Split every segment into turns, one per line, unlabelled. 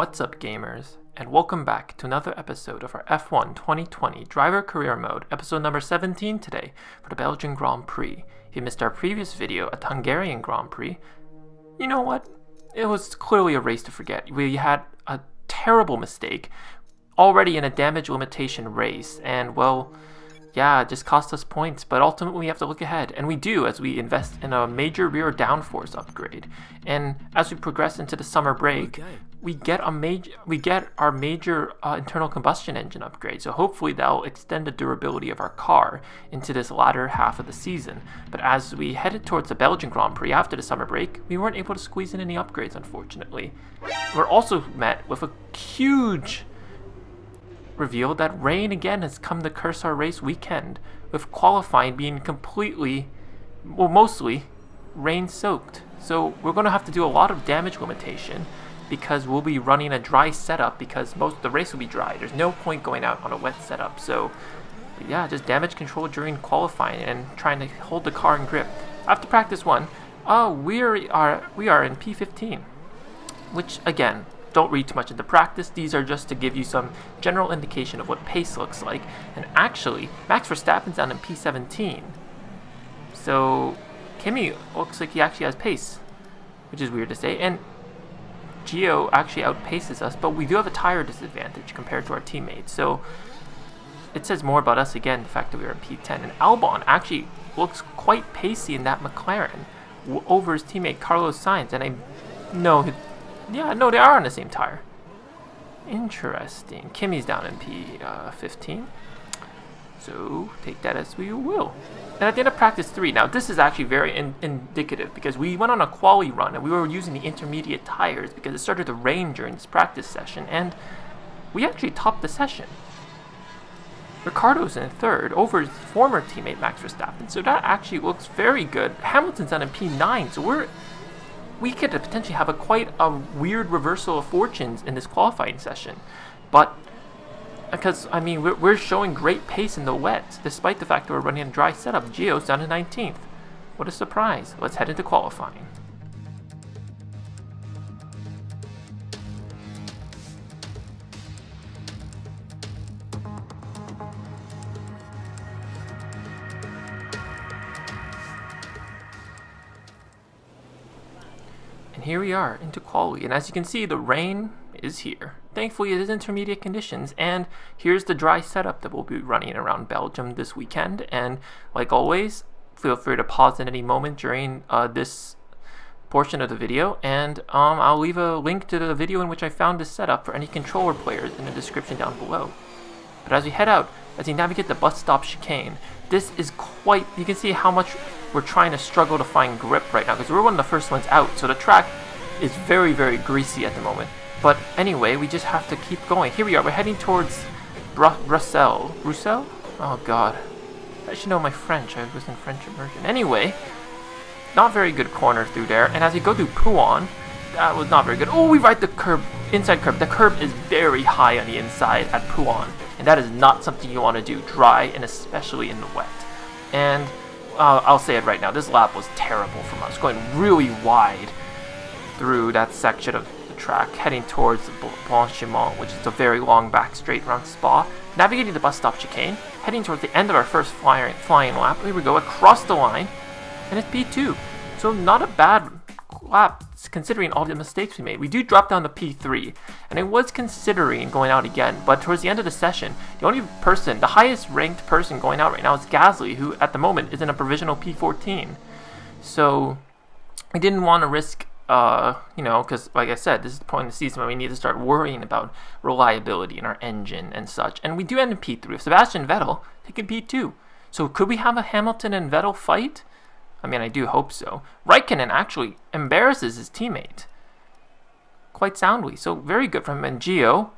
What's up, gamers, and welcome back to another episode of our F1 2020 Driver Career Mode, episode number 17 today for the Belgian Grand Prix. If you missed our previous video at the Hungarian Grand Prix, you know what? It was clearly a race to forget. We had a terrible mistake already in a damage limitation race, and well, yeah, it just cost us points, but ultimately we have to look ahead, and we do as we invest in a major rear downforce upgrade. And as we progress into the summer break, we get our major internal combustion engine upgrade. So hopefully that'll extend the durability of our car into this latter half of the season. But as we headed towards the Belgian Grand Prix after the summer break, we weren't able to squeeze in any upgrades, unfortunately. We're also met with a huge reveal that rain again has come to curse our race weekend, with qualifying being completely, well, mostly rain soaked. So we're going to have to do a lot of damage limitation because we'll be running a dry setup because most of the race will be dry. There's no point going out on a wet setup. So yeah, just damage control during qualifying and trying to hold the car in grip. After practice one, we are in P15, which again, don't read too much into practice. These are just to give you some general indication of what pace looks like. And actually, Max Verstappen's down in P17. So Kimi looks like he actually has pace, which is weird to say. And Gio actually outpaces us, but we do have a tire disadvantage compared to our teammates. So it says more about us again, the fact that we are in P10. And Albon actually looks quite pacey in that McLaren over his teammate Carlos Sainz. And I know... yeah, no, they are on the same tire. Interesting. Kimi's down in P15. So, take that as we will. And at the end of practice 3, now this is actually very indicative because we went on a quali run and we were using the intermediate tires because it started to rain during this practice session and we actually topped the session. Ricciardo's in third over his former teammate Max Verstappen, so that actually looks very good. Hamilton's down in P9, so we could potentially have quite a weird reversal of fortunes in this qualifying session. But, because, I mean, we're showing great pace in the wet, despite the fact that we're running a dry setup. Gio's down to 19th. What a surprise. Let's head into qualifying. And here we are into quali, and as you can see, the rain is here. Thankfully, it is intermediate conditions, and here's the dry setup that we'll be running around Belgium this weekend. And like always, feel free to pause at any moment during this portion of the video, and I'll leave a link to the video in which I found this setup for any controller players in the description down below. But as we head out, as we navigate the bus stop chicane, this is quite, you can see how much we're trying to struggle to find grip right now because we're one of the first ones out, so the track is very, very greasy at the moment. But anyway, we just have to keep going. Here we are, we're heading towards Brussels. Brussels? Oh god. I should know my French, I was in French immersion. Anyway, not very good corner through there, and as we go through Pouan, that was not very good. Oh, we ride the curb, inside curb. The curb is very high on the inside at Pouan, and that is not something you want to do, dry and especially in the wet. And I'll say it right now, this lap was terrible from us, going really wide through that section of the track, heading towards the Blanchiment, which is a very long back straight around Spa, navigating the bus stop chicane, heading towards the end of our first flying lap. Here we go, across the line, and it's P2. So not a bad lap, considering all the mistakes we made. We do drop down to P3, and I was considering going out again, but towards the end of the session, the only person, the highest ranked person going out right now is Gasly, who at the moment is in a provisional P14. So we didn't want to risk, because like I said, this is the point in the season where we need to start worrying about reliability in our engine and such. And we do end in P3 with Sebastian Vettel taking P2. So could we have a Hamilton and Vettel fight? I mean, I do hope so. Raikkonen actually embarrasses his teammate quite soundly, so very good from him. And Gio,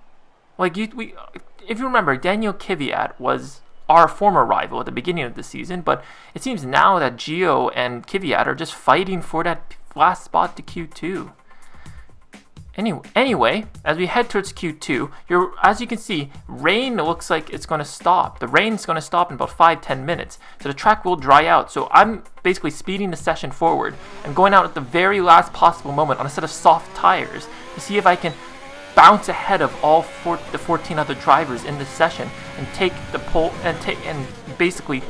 if you remember, Daniel Kvyat was our former rival at the beginning of the season, but it seems now that Gio and Kvyat are just fighting for that last spot to Q2. Anyway, as we head towards Q2, as you can see, rain looks like it's going to stop. The rain's going to stop in about 5-10 minutes, so the track will dry out. So I'm basically speeding the session forward and going out at the very last possible moment on a set of soft tires to see if I can bounce ahead of the 14 other drivers in this session and take the pole and basically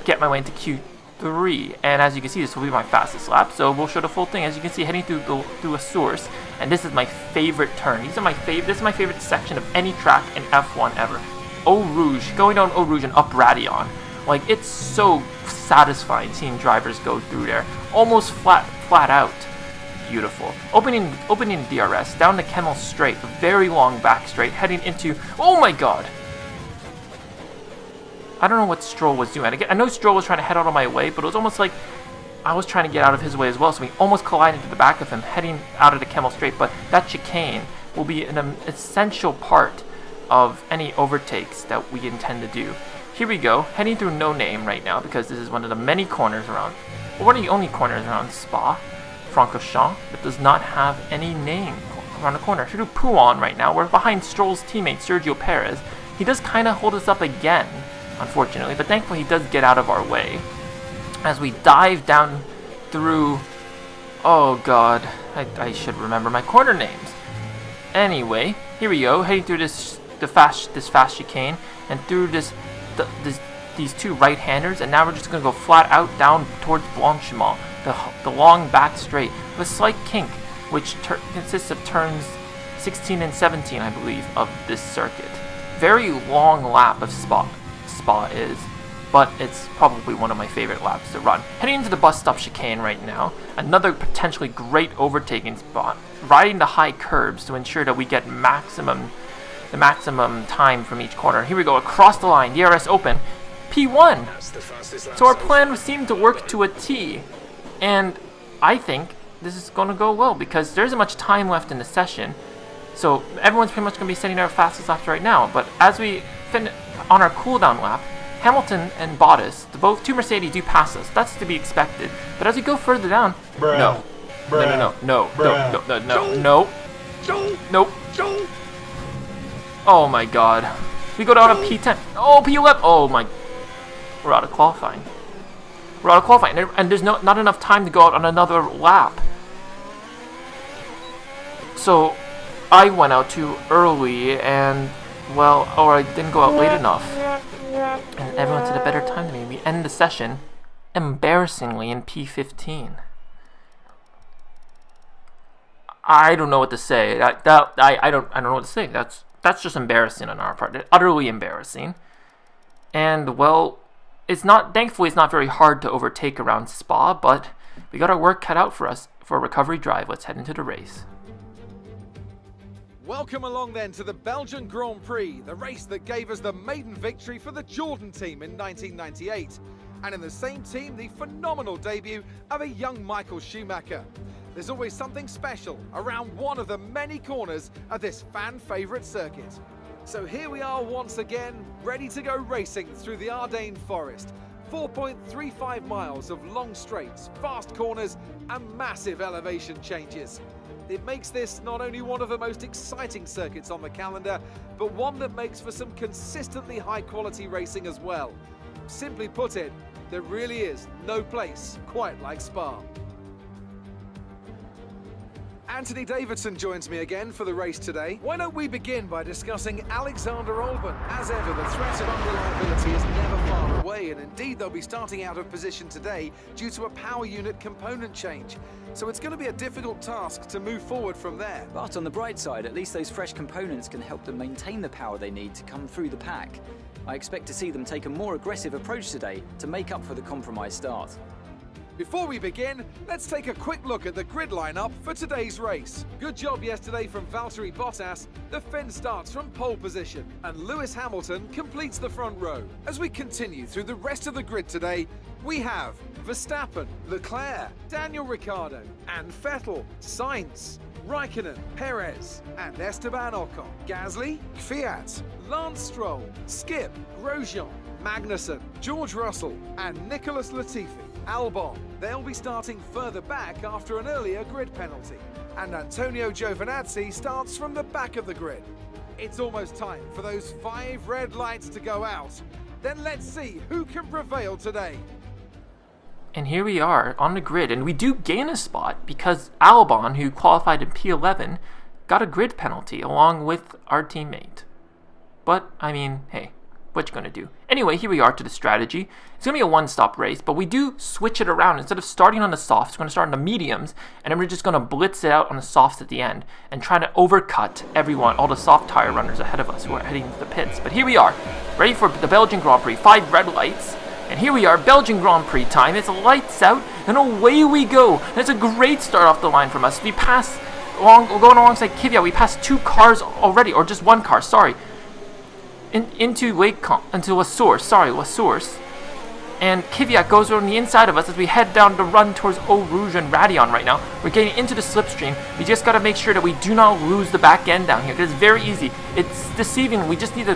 get my way into Q3. And as you can see, this will be my fastest lap. So we'll show the full thing. As you can see, heading through a source, and this is my favorite turn. This is my favorite section of any track in F1 ever. Eau Rouge, going down Eau Rouge and up Radion. Like, it's so satisfying seeing drivers go through there, almost flat out. Beautiful. Opening DRS down the Kemmel Straight, a very long back straight, heading into, oh my god. I don't know what Stroll was doing. I know Stroll was trying to head out of my way, but it was almost like I was trying to get out of his way as well, so we almost collided into the back of him, heading out of the Kemmel Straight. But that chicane will be an essential part of any overtakes that we intend to do. Here we go, heading through No Name right now, because this is one of the many corners around, or one of the only corners around Spa-Francorchamps that does not have any name around the corner. Through Pouon right now, we're behind Stroll's teammate Sergio Perez. He does kind of hold us up again, unfortunately, but thankfully he does get out of our way. As we dive down through, oh god, I should remember my corner names. Anyway, here we go, heading through this fast chicane, and through these two right-handers, and now we're just going to go flat out down towards Blanchiment, the long back straight, with a slight kink, which consists of turns 16 and 17, I believe, of this circuit. Very long lap of Spa is, but it's probably one of my favorite laps to run. Heading into the bus stop chicane right now, another potentially great overtaking spot, riding the high curbs to ensure that we get the maximum time from each corner. Here we go, across the line, DRS open, P1. So our plan seemed to work to a T, and I think this is going to go well because there isn't much time left in the session. So everyone's pretty much going to be setting our fastest laps right now. But as we finish on our cooldown lap, Hamilton and Bottas, two Mercedes do pass us. That's to be expected. But as we go further down, no. Oh my god. We go down to P10. Oh, P11. Oh my. We're out of qualifying. And there's not enough time to go out on another lap. So I went out too early and, well, or I didn't go out late enough. And everyone's at a better time than me. We end the session embarrassingly in P15. I don't know what to say. I don't know what to say. That's just embarrassing on our part. Utterly embarrassing. And well, thankfully it's not very hard to overtake around Spa, but we got our work cut out for us for a recovery drive. Let's head into the race.
Welcome along then to the Belgian Grand Prix, the race that gave us the maiden victory for the Jordan team in 1998. And in the same team, the phenomenal debut of a young Michael Schumacher. There's always something special around one of the many corners of this fan-favourite circuit. So here we are once again, ready to go racing through the Ardennes Forest. 4.35 miles of long straights, fast corners and massive elevation changes. It makes this not only one of the most exciting circuits on the calendar, but one that makes for some consistently high-quality racing as well. Simply put it, there really is no place quite like Spa. Anthony Davidson joins me again for the race today. Why don't we begin by discussing Alexander Albon? As ever, the threat of unreliability is never far away, and indeed they'll be starting out of position today due to a power unit component change. So it's going to be a difficult task to move forward from there.
But on the bright side, at least those fresh components can help them maintain the power they need to come through the pack. I expect to see them take a more aggressive approach today to make up for the compromised start.
Before we begin, let's take a quick look at the grid lineup for today's race. Good job yesterday from Valtteri Bottas. The Finn starts from pole position, and Lewis Hamilton completes the front row. As we continue through the rest of the grid today, we have Verstappen, Leclerc, Daniel Ricciardo, and Vettel, Sainz, Raikkonen, Perez, and Esteban Ocon, Gasly, Fiat, Lance Stroll, Skip, Grosjean, Magnussen, George Russell, and Nicholas Latifi. Albon, they'll be starting further back after an earlier grid penalty. And Antonio Giovinazzi starts from the back of the grid. It's almost time for those 5 red lights to go out. Then let's see who can prevail today.
And here we are on the grid, and we do gain a spot because Albon, who qualified in P11, got a grid penalty along with our teammate. But, I mean, hey, what you gonna do? Anyway, here we are to the strategy. It's gonna be a one-stop race, but we do switch it around. Instead of starting on the softs, we're gonna start on the mediums, and then we're just gonna blitz it out on the softs at the end and try to overcut everyone, all the soft tire runners ahead of us who are heading to the pits. But here we are, ready for the Belgian Grand Prix. 5 red lights, and here we are, Belgian Grand Prix time. It's lights out, and away we go. And it's a great start off the line from us. We pass going alongside Kvyat. We passed 2 cars already, or just 1 car. Sorry. Into La Source, and Kvyat goes on the inside of us as we head down the run towards Eau Rouge and Radion right now. We're getting into the slipstream. We just got to make sure that we do not lose the back end down here, because it's very easy. It's deceiving. We just need to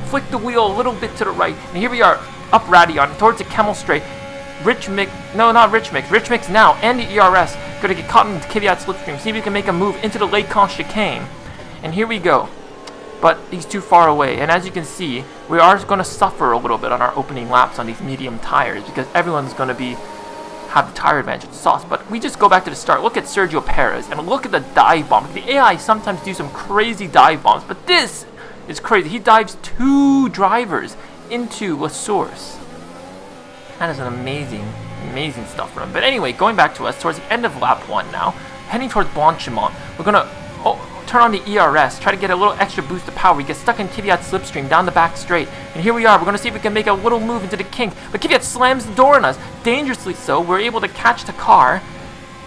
flick the wheel a little bit to the right, and here we are, up Radion, towards the Camel Straight. Rich Mix now, and the ERS, going to get caught in Kvyat's slipstream, see if we can make a move into the Lake chicane. And here we go. But he's too far away, and as you can see, we are going to suffer a little bit on our opening laps on these medium tires because everyone's going to have the tire advantage of the sauce. But we just go back to the start. Look at Sergio Perez, and look at the dive bomb. The AI sometimes do some crazy dive bombs, but this is crazy. He dives 2 drivers into La Source. That is an amazing stuff from him. But anyway, going back to us towards the end of lap 1 now, heading towards Blanchimont. We're going to turn on the ERS, try to get a little extra boost of power. We get stuck in Kvyat's slipstream down the back straight. And here we are. We're going to see if we can make a little move into the kink. But Kvyat slams the door on us. Dangerously so. We're able to catch the car.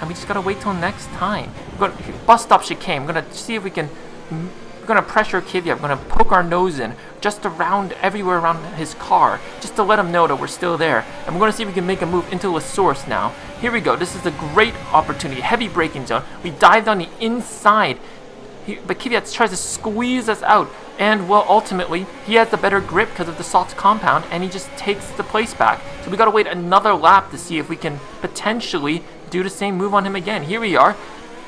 And we just got to wait till next time. We're going to bus stop chicane. We're going to see if we can... We're going to pressure Kvyat. We're going to poke our nose in just everywhere around his car, just to let him know that we're still there. And we're going to see if we can make a move into La Source now. Here we go. This is a great opportunity. Heavy braking zone. We dived on the inside. But Kvyat tries to squeeze us out, and well, ultimately, he has the better grip because of the soft compound, and he just takes the place back. So we gotta wait another lap to see if we can potentially do the same move on him again. Here we are,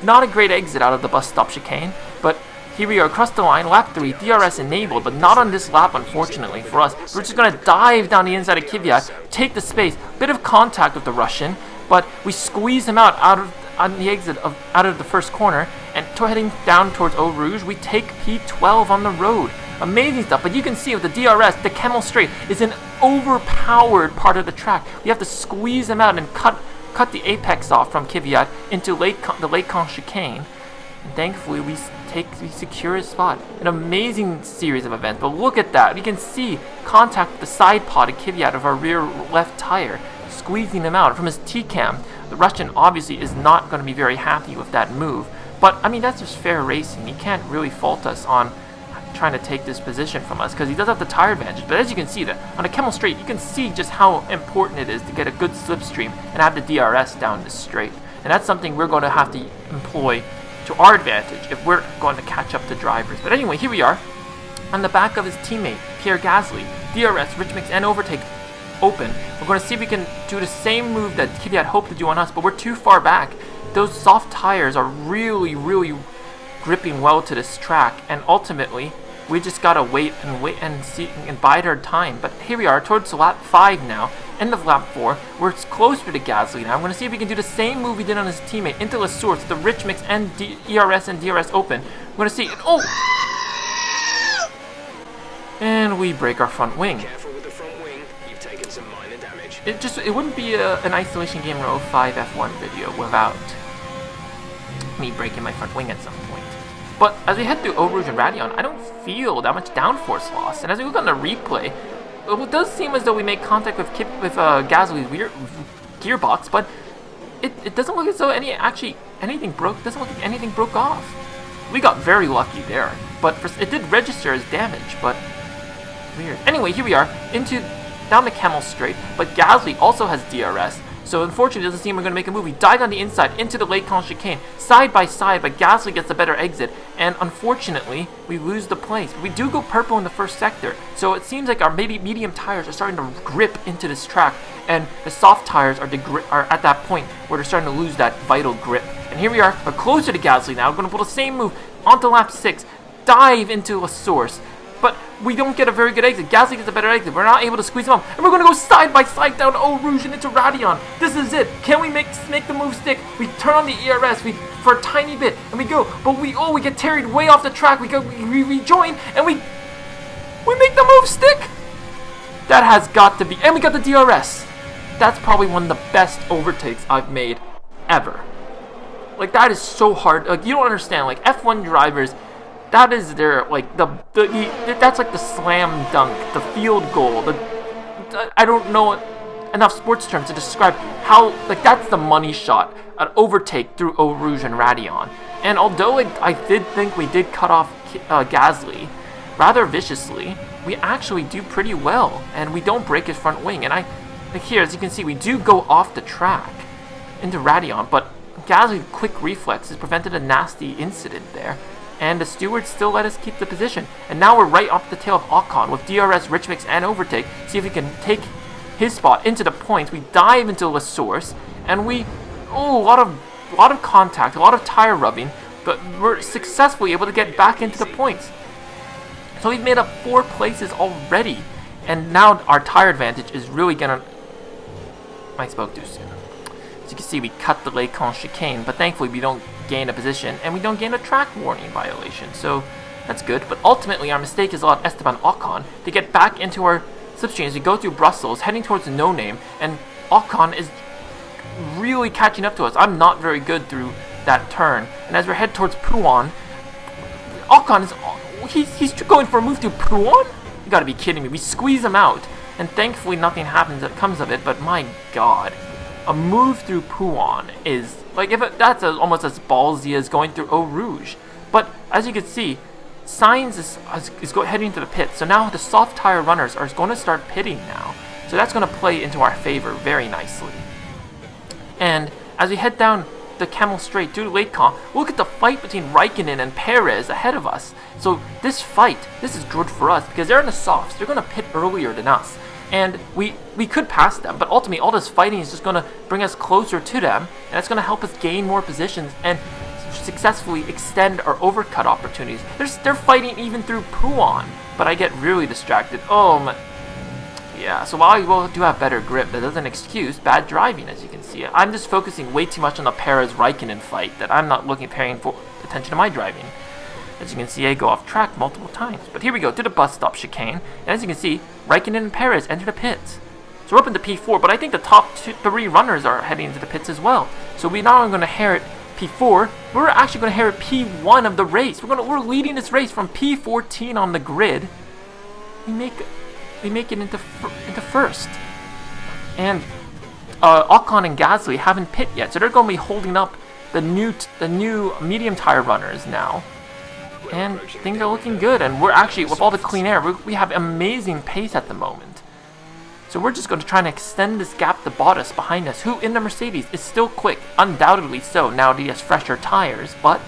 not a great exit out of the bus stop chicane, but here we are across the line, lap 3, DRS enabled, but not on this lap, unfortunately, for us. We're just gonna dive down the inside of Kvyat, take the space, bit of contact with the Russian, but we squeeze him out on the exit out of the first corner, and heading down towards Eau Rouge, we take P12 on the road. Amazing stuff, but you can see with the DRS, the Camel Straight is an overpowered part of the track. We have to squeeze him out and cut the apex off from Kvyat into the Lake chicane, and thankfully we secure his spot. An amazing series of events, but look at that. You can see contact with the side pod of Kvyat of our rear left tire, squeezing him out from his T-cam. The Russian obviously is not going to be very happy with that move. But, I mean, that's just fair racing. He can't really fault us on trying to take this position from us because he does have the tire advantage. But as you can see, on a Camel Straight, you can see just how important it is to get a good slipstream and have the DRS down this straight. And that's something we're going to have to employ to our advantage if we're going to catch up to drivers. But anyway, here we are on the back of his teammate, Pierre Gasly. DRS, Rich Mix, and Overtake open. We're going to see if we can do the same move that Kvyat hoped to do on us, but we're too far back. Those soft tires are really gripping well to this track, and ultimately we just gotta wait and see and bide our time. But here we are towards lap 5 now, end of lap 4. We're closer to Gasly now. I'm gonna see if we can do the same move we did on his teammate into La Source, the Rich Mix and ERS and DRS open. We're gonna see, and we break our front wing.
Careful with the front wing. You've taken some minor damage.
It wouldn't be an Isolation Gamer 05 F1 video without me breaking my front wing at some point. But as we head through Eau Rouge and Radion, I don't feel that much downforce loss. And as we look on the replay, it does seem as though we make contact with Gasly's gearbox, but it doesn't look as though anything broke. It doesn't look like anything broke off. We got very lucky there, but it did register as damage, but weird. Anyway, here we are down the Camel Straight, but Gasly also has DRS. So unfortunately, it doesn't seem we're going to make a move. We dive on the inside into the Lake chicane, side by side, but Gasly gets a better exit, and unfortunately, we lose the place. But we do go purple in the first sector, so it seems like our medium tires are starting to grip into this track, and the soft tires are at that point where they're starting to lose that vital grip. And here we are, we're closer to Gasly now. We're going to pull the same move onto lap 6, dive into La Source, but we don't get a very good exit. Gasly gets a better exit. We're not able to squeeze him up. And we're going to go side by side down Eau Rouge and into Radeon. This is it. Can we make the move stick? We turn on the ERS for a tiny bit, and we go. But we get carried way off the track. We rejoin, and we make the move stick. That has got to be. And we got the DRS. That's probably one of the best overtakes I've made ever. Like, that is so hard. Like, you don't understand. Like, F1 drivers, that is their, like, that's like the slam dunk, the field goal. I don't know enough sports terms to describe how, like, that's the money shot, an overtake through Eau Rouge and Radeon. And although I did think we did cut off Gasly rather viciously, we actually do pretty well, and we don't break his front wing. And like here, as you can see, we do go off the track into Radeon, but Gasly's quick reflexes prevented a nasty incident there, and the stewards still let us keep the position. And now we're right off the tail of Ocon with DRS, rich mix, and overtake. See if we can take his spot into the points. We dive into La Source, and a lot of contact, a lot of tire rubbing, but we're successfully able to get back into the points. So we've made up 4 places already, and now our tire advantage is really gonna. I spoke too soon. As you can see, we cut the Lecon chicane, but thankfully we don't gain a position, and we don't gain a track warning violation, so that's good. But ultimately, our mistake has allowed Esteban Ocon to get back into our slipstream as we go through Brussels, heading towards the no name, and Ocon is really catching up to us. I'm not very good through that turn, and as we head towards Pouan, Ocon is. He's going for a move to Pouan? You gotta be kidding me. We squeeze him out, and thankfully nothing happens that comes of it, but my god. A move through Pouan is, like, that's almost as ballsy as going through Eau Rouge. But, as you can see, Sainz is heading to the pit, so now the soft tire runners are going to start pitting now. So that's going to play into our favor very nicely. And, as we head down the Camel Straight due to Lecon, look at the fight between Raikkonen and Perez ahead of us. So this is good for us because they're in the softs. They're going to pit earlier than us. And we could pass them, but ultimately all this fighting is just going to bring us closer to them, and it's going to help us gain more positions and successfully extend our overcut opportunities. They're fighting even through Pouan, but I get really distracted. Oh my. Yeah, so while I do have better grip, that doesn't excuse bad driving, as you can see. I'm just focusing way too much on the Perez-Raikkonen fight that I'm not paying for attention to my driving. As you can see, I go off track multiple times. But here we go, to the bus stop chicane. And as you can see, Raikkonen and Perez enter the pits. So we're up into P4, but I think the top 3 runners are heading into the pits as well. So we're not only going to inherit P4, we're actually going to inherit P1 of the race. We're leading this race from P14 on the grid. We make it into first. And Ocon and Gasly haven't pit yet, so they're going to be holding up the new medium tire runners now. And things are looking good, and we're actually, with all the clean air, we have amazing pace at the moment. So we're just going to try and extend this gap to Bottas behind us, who in the Mercedes is still quick, undoubtedly so, now that he has fresher tires. But,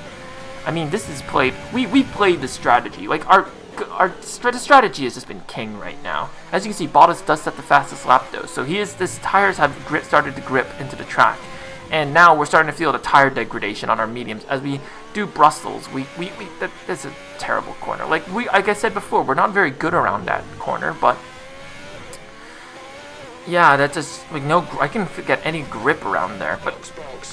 I mean, this is played, we played the strategy. Like, the strategy has just been king right now. As you can see, Bottas does set the fastest lap though, so his tires have started to grip into the track. And now we're starting to feel the tire degradation on our mediums as we do Brussels. That's a terrible corner. Like I said before, we're not very good around that corner, but yeah, that's just like I can get any grip around there. But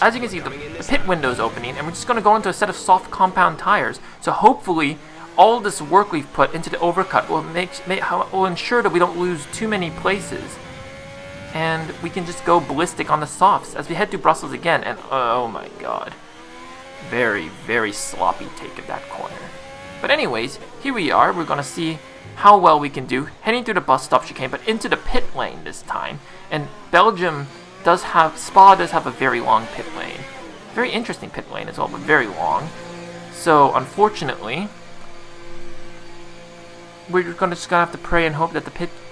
as you can see, the pit window is opening, and we're just going to go into a set of soft compound tires. So hopefully, all this work we've put into the overcut will ensure that we don't lose too many places. And we can just go ballistic on the softs as we head to Brussels again. And oh my god. Very, very sloppy take of that corner. But anyways, here we are. We're going to see how well we can do. Heading through the bus stop chicane, but into the pit lane this time. And Spa does have a very long pit lane. Very interesting pit lane as well, but very long. So, unfortunately, we're just gonna have to pray and hope that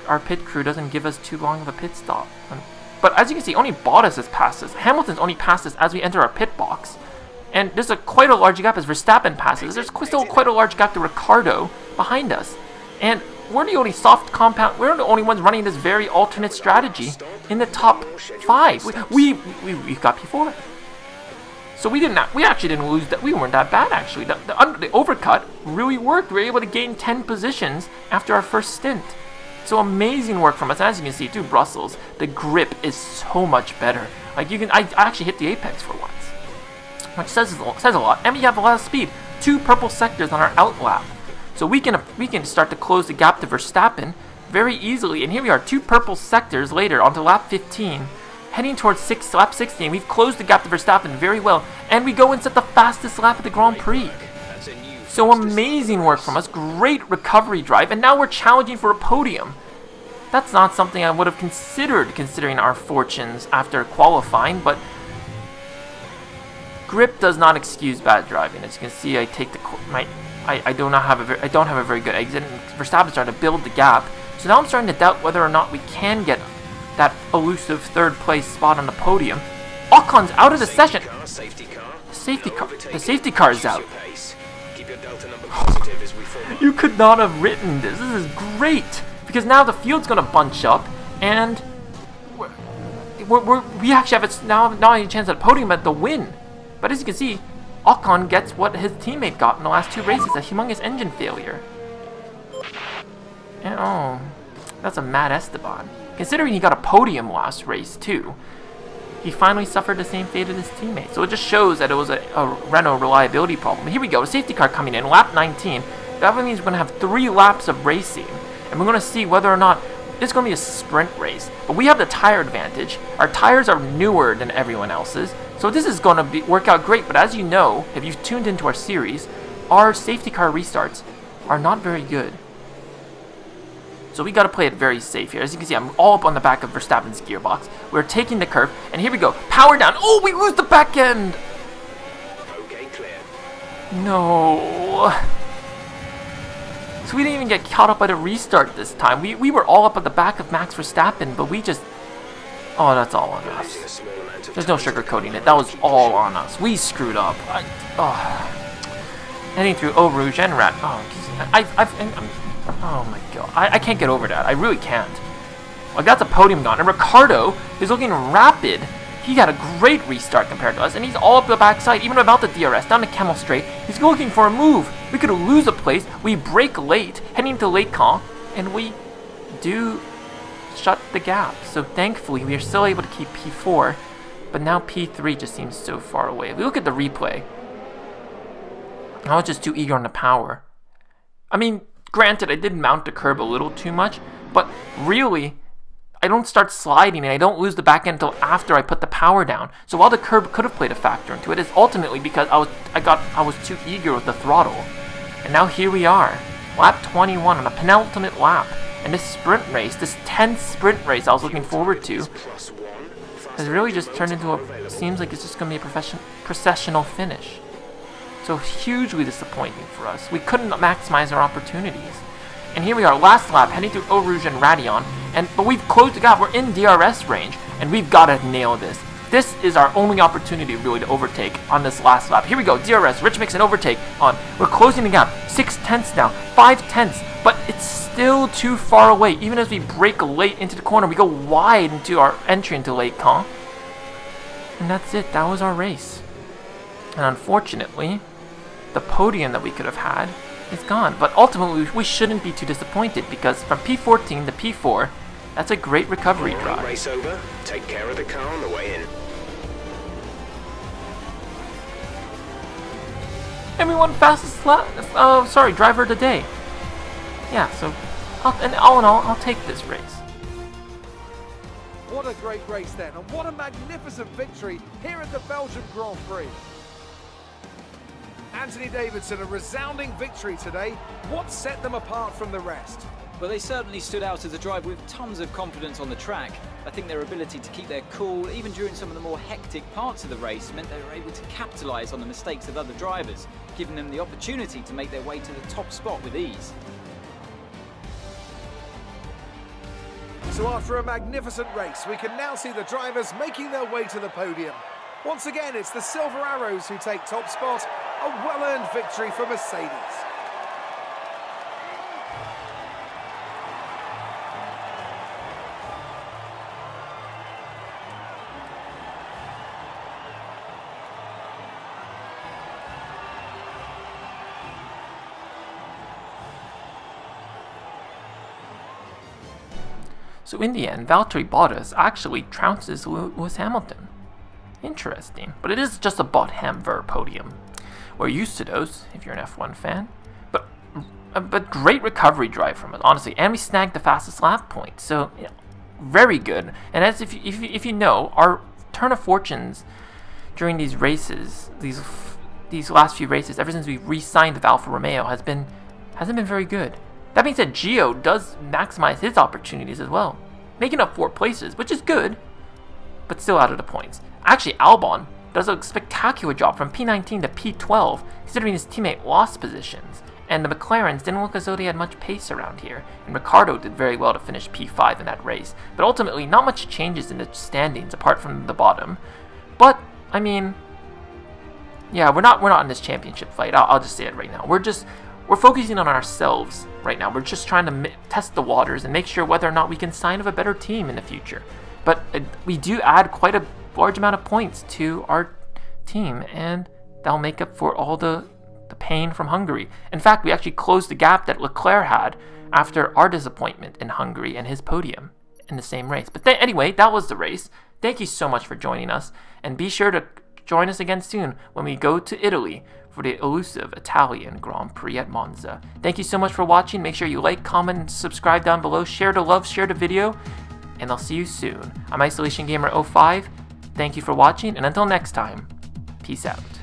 our pit crew doesn't give us too long of a pit stop. But as you can see, only Bottas has passed us. Hamilton's only passed us as we enter our pit box. And there's quite a large gap as Verstappen passes. There's still quite a large gap to Ricciardo behind us. And we're the only we're the only ones running this very alternate strategy in the top 5. We got P4. So we actually didn't lose that. We weren't that bad actually. The overcut really worked. We were able to gain 10 positions after our first stint. So amazing work from us. As you can see, too, Brussels, the grip is so much better. Like I actually hit the apex for once, which says a lot. And we have a lot of speed. 2 purple sectors on our out lap, so we can start to close the gap to Verstappen very easily. And here we are, 2 purple sectors later onto lap 15. Heading towards lap 16, we've closed the gap to Verstappen very well, and we go and set the fastest lap of the Grand Prix. So amazing work from us, great recovery drive, and now we're challenging for a podium. That's not something I would have considered considering our fortunes after qualifying, but grip does not excuse bad driving. As you can see, I take the I don't have a very good exit, and Verstappen's starting to build the gap. So now I'm starting to doubt whether or not we can get that elusive 3rd place spot on the podium. Ocon's out of the session. The safety car is out. You could not have written this. This is great because now the field's gonna bunch up, and we actually have not only a chance at the podium but the win. But as you can see, Ocon gets what his teammate got in the last 2 races, a humongous engine failure. And oh, that's a mad Esteban. Considering he got a podium last race too, he finally suffered the same fate as his teammate. So it just shows that it was a Renault reliability problem. Here we go, a safety car coming in, lap 19. That means we're going to have 3 laps of racing, and we're going to see whether or not it's going to be a sprint race. But we have the tire advantage. Our tires are newer than everyone else's, so this is going to work out great. But as you know, if you've tuned into our series, our safety car restarts are not very good. So we got to play it very safe here. As you can see, I'm all up on the back of Verstappen's gearbox. We're taking the curve, and here we go. Power down. Oh, we lose the back end.
Okay, clear.
No. So we didn't even get caught up by the restart this time. We were all up at the back of Max Verstappen, but we just... Oh, that's all on us. There's no sugarcoating it. That was all on us. We screwed up. Heading through Eau Rouge and Rat. Oh my god. I can't get over that. I really can't. Like, that's a podium gone. And Ricardo is looking rapid. He got a great restart compared to us, and he's all up the backside, even without the DRS, down to Camel Straight. He's looking for a move. We could lose a place. We break late, heading to Lake Camp, and we do shut the gap. So thankfully, we are still able to keep P4, but now P3 just seems so far away. If we look at the replay, I was just too eager on the power. I mean, granted, I did mount the curb a little too much, but really, I don't start sliding and I don't lose the back end until after I put the power down. So while the curb could have played a factor into it, it's ultimately because I was too eager with the throttle. And now here we are, lap 21 on a penultimate lap. And this sprint race, this 10th sprint race I was looking forward to, has really just turned into seems like it's just going to be a processional finish. So hugely disappointing for us. We couldn't maximize our opportunities. And here we are, last lap, heading through Eau Rouge and Radion, but we've closed the gap. We're in DRS range, and we've got to nail this. This is our only opportunity, really, to overtake on this last lap. Here we go, DRS, Rich makes an overtake on. We're closing the gap, 6/10 now, 5/10, but it's still too far away. Even as we break late into the corner, we go wide into our entry into Lake Camp. And that's it, that was our race. And unfortunately, the podium that we could have had is gone. But ultimately, we shouldn't be too disappointed, because from P14 to P4, that's a great recovery drive.
Race over. Take care of the car on the way in.
Everyone fastest driver of the day. Yeah, so and all in all, I'll take this race.
What a great race then, and what a magnificent victory here at the Belgium Grand Prix. Anthony Davidson, a resounding victory today. What set them apart from the rest?
Well, they certainly stood out as a driver with tons of confidence on the track. I think their ability to keep their cool, even during some of the more hectic parts of the race, meant they were able to capitalise on the mistakes of other drivers, giving them the opportunity to make their way to the top spot with ease.
So after a magnificent race, we can now see the drivers making their way to the podium. Once again, it's the Silver Arrows who take top spot, a well-earned victory for Mercedes.
So in the end, Valtteri Bottas actually trounces Lewis Hamilton. Interesting, but it is just a Bothamver podium. We're used to those if you're an F1 fan. But great recovery drive from us, honestly, and we snagged the fastest lap point. So yeah, very good. And as if you know, our turn of fortunes during these races, these last few races, ever since we re-signed with Alfa Romeo, hasn't been very good. That being said, Gio does maximize his opportunities as well, making up 4 places, which is good, but still out of the points. Actually, Albon does a spectacular job from P19 to P12, considering his teammate lost positions. And the McLarens didn't look as though they had much pace around here, and Ricciardo did very well to finish P5 in that race. But ultimately, not much changes in the standings apart from the bottom. But I mean, yeah, we're not in this championship fight. I'll just say it right now. We're focusing on ourselves right now. We're just trying to test the waters and make sure whether or not we can sign of a better team in the future. But we do add quite a large amount of points to our team, and that'll make up for all the pain from Hungary. In fact, we actually closed the gap that Leclerc had after our disappointment in Hungary and his podium in the same race. But anyway, that was the race. Thank you so much for joining us, and be sure to join us again soon when we go to Italy for the elusive Italian Grand Prix at Monza. Thank you so much for watching. Make sure you like, comment, and subscribe down below. Share the love, share the video, and I'll see you soon. I'm Isolation Gamer 05. Thank you for watching, and until next time, peace out.